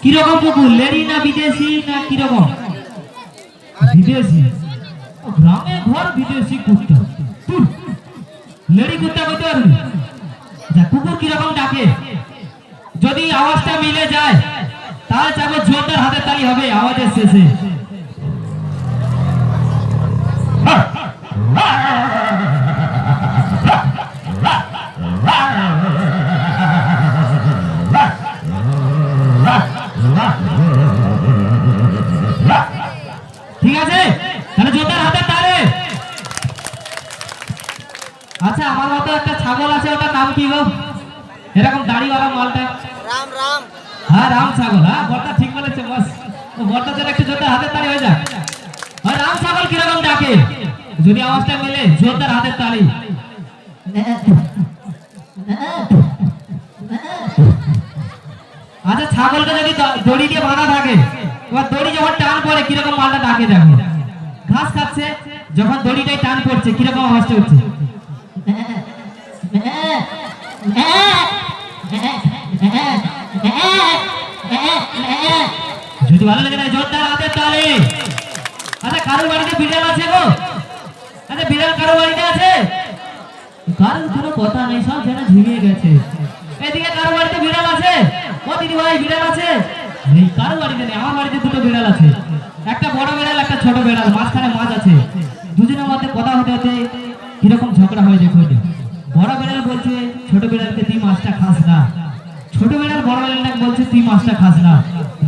কিরকম কুকুর, লেডি না বিদেশি না কিরকম? বিদেশি। গ্রামে ঘর বিদেশি কুত্তা, লেডি কুত্তা কইতে পারবি? যা কুকুর কিরকম ডাকে, যদি আওয়াজটা মিলে যায় তাহলে চাবো জোরদার হাতে তালি হবে আওয়াজের শেষে। ঠিক আছে, তাহলে জোরদার হাতে তালি। আচ্ছা, আমার মতো একটা ছাগল আছে, ওটার নাম কি গো? এরকম দাড়িওয়ালা মালটা। রাম রাম। হ্যাঁ, রাম ছাগল। হ্যাঁ, বড়টা ঠিক বলেছে বস। ও বড়টা যেন একটু জোরদার হাতের তালি হয়ে যাক। আর রাম ছাগল কিরকম ডাকে, যদি আওয়াজটা মিলে জোরদার হাতের তালি। আচ্ছা, ছাগলকে যদি দড়ি দিয়ে বাঁধা থাকে, এবার দড়ি যখন টান পড়ে কিরকম মালটা ডাকে দেখো। ঘাস খাচ্ছে, যখন দড়িটাই টান পড়ছে কিরকম আওয়াজটা হচ্ছে। যদি ভালো লাগে না জোরদার হাতের তালি। আচ্ছা, কারোর বাড়িতে বিড়াল আছে গো? আচ্ছা, বিড়াল কারোর বাড়িতে আছে? কারোর কোনো কথা নেই, সব যেন ঝিমিয়ে গেছে। এদিকে কারোর বাড়িতে বিড়াল আছে? ও দিদি ভাই, বিড়াল আছে? এই কারোর বাড়িতে নেই, আমার বাড়িতে দুটো বিড়াল আছে। একটা বড় বিড়াল, একটা ছোট বিড়াল, মাঝখানে মাছ আছে। দুজনের মধ্যে কথা হতে হতে কিরকম ঝগড়া হয়ে দেখো। বড় বিড়াল বলছে ছোট বিড়ালকে তুই মাছটা খাস না, ছোট বিড়াল বড় বিড়ালটাকে বলছে তুই মাছটা খাস না।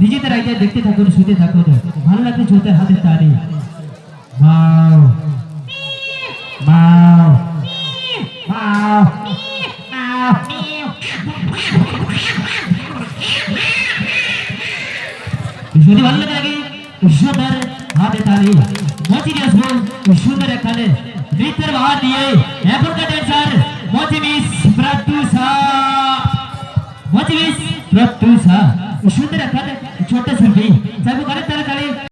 নিজেদের আইডিয়া দেখতে থাকুন, শুতে থাকুন, ভালো লাগছে জোরদার হাতের তালি। বাও বাও বাও বাও। যদি ভালো লাগে নাকি জোরদার হাতে তালি। মঞ্চে নিয়ে আসবো সুন্দর এখানে নৃত্যের বাহার দিয়ে এখনকার ড্যান্সার মঞ্চে প্রত্যুষা সুন্দর এখানে ছোট্ট শিল্পী চাইবো গানের তালে তালে।